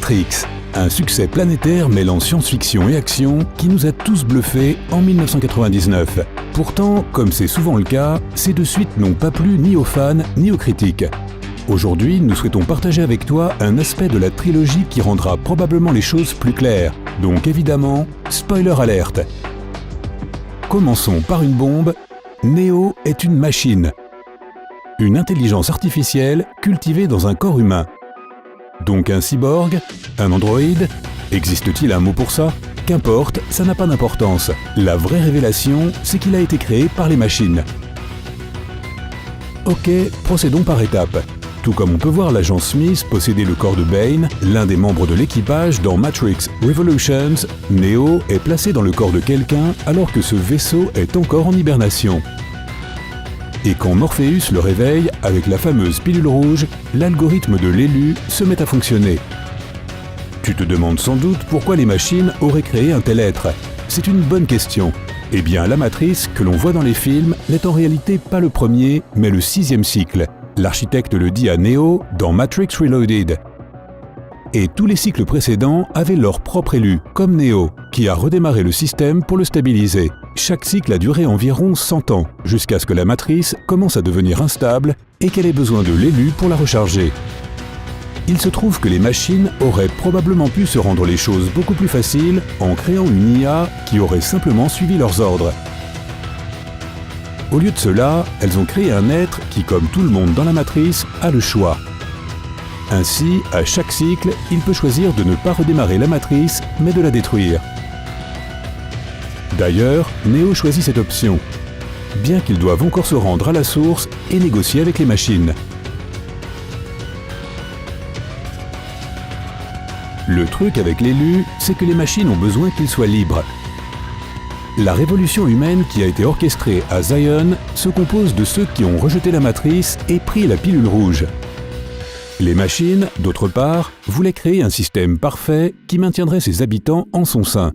Matrix, un succès planétaire mêlant science-fiction et action qui nous a tous bluffés en 1999. Pourtant, comme c'est souvent le cas, ces deux suites n'ont pas plu ni aux fans ni aux critiques. Aujourd'hui, nous souhaitons partager avec toi un aspect de la trilogie qui rendra probablement les choses plus claires. Donc évidemment, spoiler alerte. Commençons par une bombe. Neo est une machine. Une intelligence artificielle cultivée dans un corps humain. Donc un cyborg? Un androïde? Existe-t-il un mot pour ça? Qu'importe, ça n'a pas d'importance. La vraie révélation, c'est qu'il a été créé par les machines. Ok, procédons par étapes. Tout comme on peut voir l'agent Smith posséder le corps de Bane, l'un des membres de l'équipage dans Matrix Revolutions, Neo est placé dans le corps de quelqu'un alors que ce vaisseau est encore en hibernation. Et quand Morpheus le réveille avec la fameuse pilule rouge, l'algorithme de l'élu se met à fonctionner. Tu te demandes sans doute pourquoi les machines auraient créé un tel être. C'est une bonne question. Eh bien, la matrice que l'on voit dans les films n'est en réalité pas le premier, mais le 6e cycle. L'architecte le dit à Neo dans Matrix Reloaded. Et tous les cycles précédents avaient leur propre élu, comme Neo, qui a redémarré le système pour le stabiliser. Chaque cycle a duré environ 100 ans, jusqu'à ce que la matrice commence à devenir instable et qu'elle ait besoin de l'élu pour la recharger. Il se trouve que les machines auraient probablement pu se rendre les choses beaucoup plus faciles en créant une IA qui aurait simplement suivi leurs ordres. Au lieu de cela, elles ont créé un être qui, comme tout le monde dans la matrice, a le choix. Ainsi, à chaque cycle, il peut choisir de ne pas redémarrer la matrice, mais de la détruire. D'ailleurs, Neo choisit cette option, bien qu'ils doivent encore se rendre à la source et négocier avec les machines. Le truc avec l'élu, c'est que les machines ont besoin qu'il soit libre. La révolution humaine qui a été orchestrée à Zion se compose de ceux qui ont rejeté la matrice et pris la pilule rouge. Les machines, d'autre part, voulaient créer un système parfait qui maintiendrait ses habitants en son sein.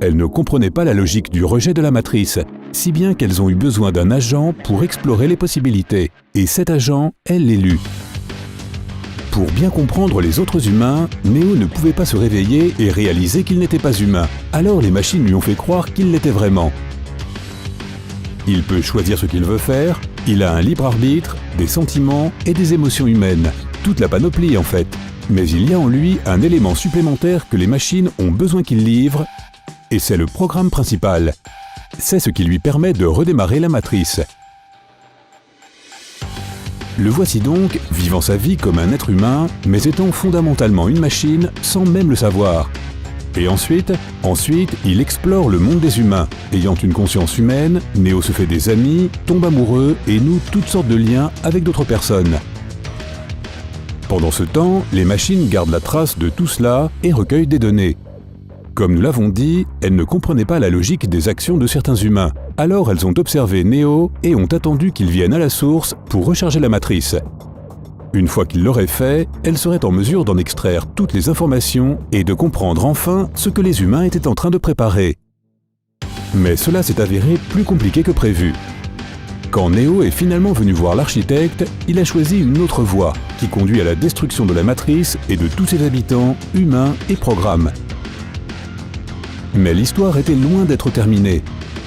Elles ne comprenaient pas la logique du rejet de la matrice, si bien qu'elles ont eu besoin d'un agent pour explorer les possibilités. Et cet agent est l'élu. Pour bien comprendre les autres humains, Neo ne pouvait pas se réveiller et réaliser qu'il n'était pas humain. Alors les machines lui ont fait croire qu'il l'était vraiment. Il peut choisir ce qu'il veut faire, il a un libre arbitre, des sentiments et des émotions humaines. Toute la panoplie en fait. Mais il y a en lui un élément supplémentaire que les machines ont besoin qu'il livre, et c'est le programme principal. C'est ce qui lui permet de redémarrer la matrice. Le voici donc, vivant sa vie comme un être humain, mais étant fondamentalement une machine sans même le savoir. Et ensuite, il explore le monde des humains. Ayant une conscience humaine, Neo se fait des amis, tombe amoureux et noue toutes sortes de liens avec d'autres personnes. Pendant ce temps, les machines gardent la trace de tout cela et recueillent des données. Comme nous l'avons dit, elles ne comprenaient pas la logique des actions de certains humains. Alors elles ont observé Neo et ont attendu qu'il vienne à la source pour recharger la matrice. Une fois qu'il l'aurait fait, elles seraient en mesure d'en extraire toutes les informations et de comprendre enfin ce que les humains étaient en train de préparer. Mais cela s'est avéré plus compliqué que prévu. Quand Neo est finalement venu voir l'architecte, il a choisi une autre voie qui conduit à la destruction de la matrice et de tous ses habitants, humains et programmes. Mais l'histoire était loin d'être terminée.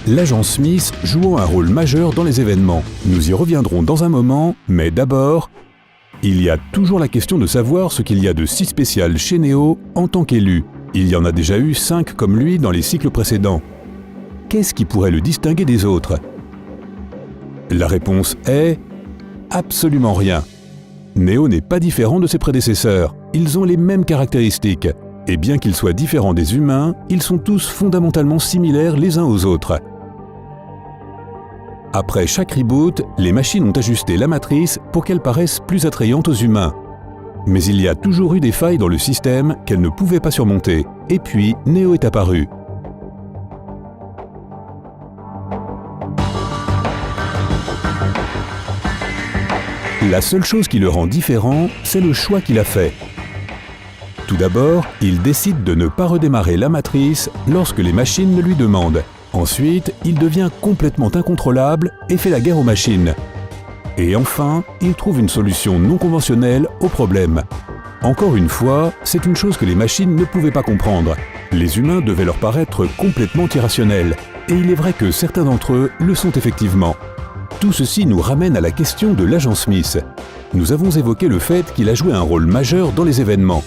L'agent Smith jouant un rôle majeur dans les événements. Nous y reviendrons dans un moment, mais d'abord, il y a toujours la question de savoir ce qu'il y a de si spécial chez Neo en tant qu'élu. Il y en a déjà eu 5 comme lui dans les cycles précédents. Qu'est-ce qui pourrait le distinguer des autres? La réponse est absolument rien. Neo n'est pas différent de ses prédécesseurs. Ils ont les mêmes caractéristiques. Et bien qu'ils soient différents des humains, ils sont tous fondamentalement similaires les uns aux autres. Après chaque reboot, les machines ont ajusté la matrice pour qu'elle paraisse plus attrayante aux humains. Mais il y a toujours eu des failles dans le système qu'elles ne pouvaient pas surmonter. Et puis, Neo est apparu. La seule chose qui le rend différent, c'est le choix qu'il a fait. Tout d'abord, il décide de ne pas redémarrer la matrice lorsque les machines le lui demandent. Ensuite, il devient complètement incontrôlable et fait la guerre aux machines. Et enfin, il trouve une solution non conventionnelle au problème. Encore une fois, c'est une chose que les machines ne pouvaient pas comprendre. Les humains devaient leur paraître complètement irrationnels, et il est vrai que certains d'entre eux le sont effectivement. Tout ceci nous ramène à la question de l'agent Smith. Nous avons évoqué le fait qu'il a joué un rôle majeur dans les événements.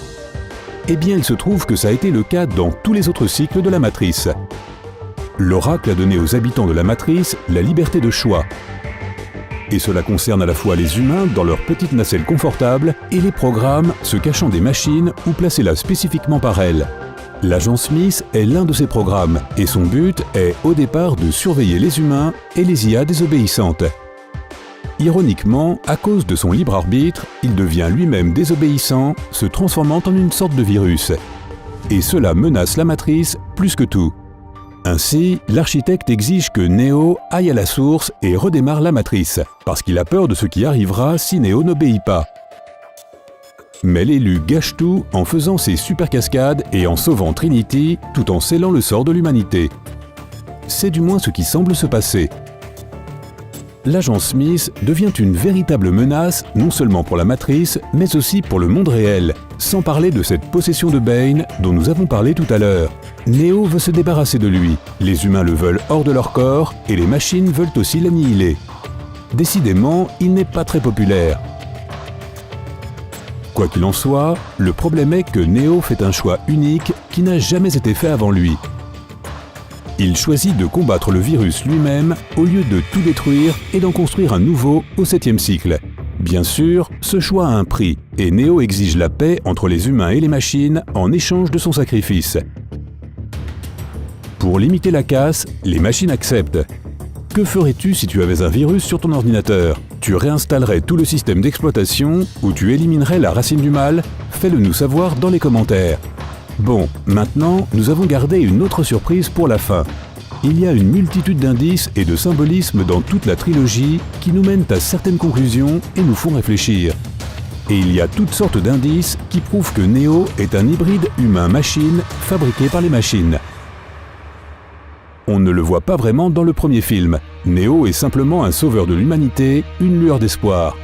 Eh bien, il se trouve que ça a été le cas dans tous les autres cycles de la Matrice. L'Oracle a donné aux habitants de la Matrice la liberté de choix. Et cela concerne à la fois les humains dans leur petite nacelle confortable et les programmes se cachant des machines ou placés là spécifiquement par elles. L'agent Smith est l'un de ces programmes et son but est au départ de surveiller les humains et les IA désobéissantes. Ironiquement, à cause de son libre arbitre, il devient lui-même désobéissant, se transformant en une sorte de virus. Et cela menace la Matrice plus que tout. Ainsi, l'architecte exige que Neo aille à la source et redémarre la Matrice, parce qu'il a peur de ce qui arrivera si Neo n'obéit pas. Mais l'élu gâche tout en faisant ses super cascades et en sauvant Trinity, tout en scellant le sort de l'humanité. C'est du moins ce qui semble se passer. L'agent Smith devient une véritable menace non seulement pour la Matrice, mais aussi pour le monde réel, sans parler de cette possession de Bane dont nous avons parlé tout à l'heure. Neo veut se débarrasser de lui, les humains le veulent hors de leur corps et les machines veulent aussi l'annihiler. Décidément, il n'est pas très populaire. Quoi qu'il en soit, le problème est que Neo fait un choix unique qui n'a jamais été fait avant lui. Il choisit de combattre le virus lui-même au lieu de tout détruire et d'en construire un nouveau au 7e cycle. Bien sûr, ce choix a un prix, et Neo exige la paix entre les humains et les machines en échange de son sacrifice. Pour limiter la casse, les machines acceptent. Que ferais-tu si tu avais un virus sur ton ordinateur? Tu réinstallerais tout le système d'exploitation ou tu éliminerais la racine du mal? Fais-le nous savoir dans les commentaires. Bon, maintenant, nous avons gardé une autre surprise pour la fin. Il y a une multitude d'indices et de symbolismes dans toute la trilogie qui nous mènent à certaines conclusions et nous font réfléchir. Et il y a toutes sortes d'indices qui prouvent que Neo est un hybride humain-machine fabriqué par les machines. On ne le voit pas vraiment dans le premier film. Neo est simplement un sauveur de l'humanité, une lueur d'espoir.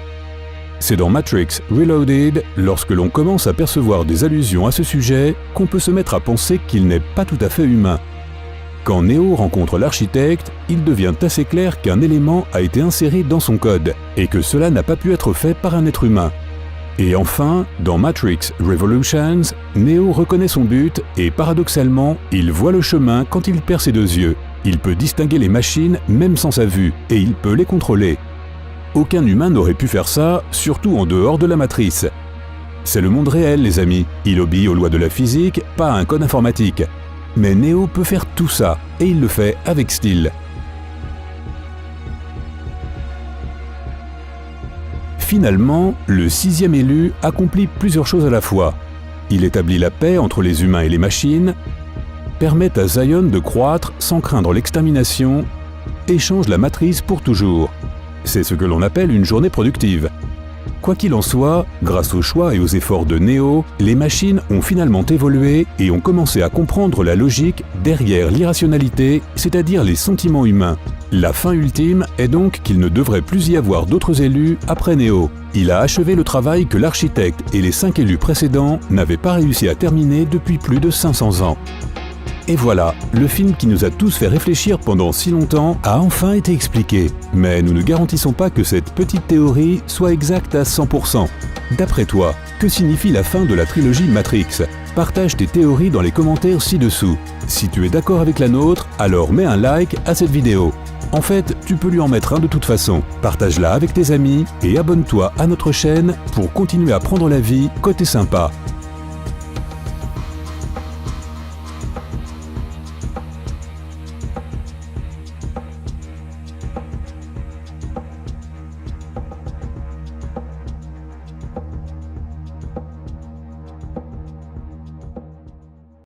C'est dans Matrix Reloaded, lorsque l'on commence à percevoir des allusions à ce sujet, qu'on peut se mettre à penser qu'il n'est pas tout à fait humain. Quand Neo rencontre l'architecte, il devient assez clair qu'un élément a été inséré dans son code, et que cela n'a pas pu être fait par un être humain. Et enfin, dans Matrix Revolutions, Neo reconnaît son but et paradoxalement, il voit le chemin quand il perd ses deux yeux. Il peut distinguer les machines même sans sa vue, et il peut les contrôler. Aucun humain n'aurait pu faire ça, surtout en dehors de la Matrice. C'est le monde réel, les amis. Il obéit aux lois de la physique, pas à un code informatique. Mais Neo peut faire tout ça, et il le fait avec style. Finalement, le 6e élu accomplit plusieurs choses à la fois. Il établit la paix entre les humains et les machines, permet à Zion de croître sans craindre l'extermination, et change la Matrice pour toujours. C'est ce que l'on appelle une journée productive. Quoi qu'il en soit, grâce aux choix et aux efforts de Neo, les machines ont finalement évolué et ont commencé à comprendre la logique derrière l'irrationalité, c'est-à-dire les sentiments humains. La fin ultime est donc qu'il ne devrait plus y avoir d'autres élus après Neo. Il a achevé le travail que l'architecte et les 5 élus précédents n'avaient pas réussi à terminer depuis plus de 500 ans. Et voilà, le film qui nous a tous fait réfléchir pendant si longtemps a enfin été expliqué. Mais nous ne garantissons pas que cette petite théorie soit exacte à 100%. D'après toi, que signifie la fin de la trilogie Matrix? Partage tes théories dans les commentaires ci-dessous. Si tu es d'accord avec la nôtre, alors mets un like à cette vidéo. En fait, tu peux lui en mettre un de toute façon. Partage-la avec tes amis et abonne-toi à notre chaîne pour continuer à prendre la vie côté sympa.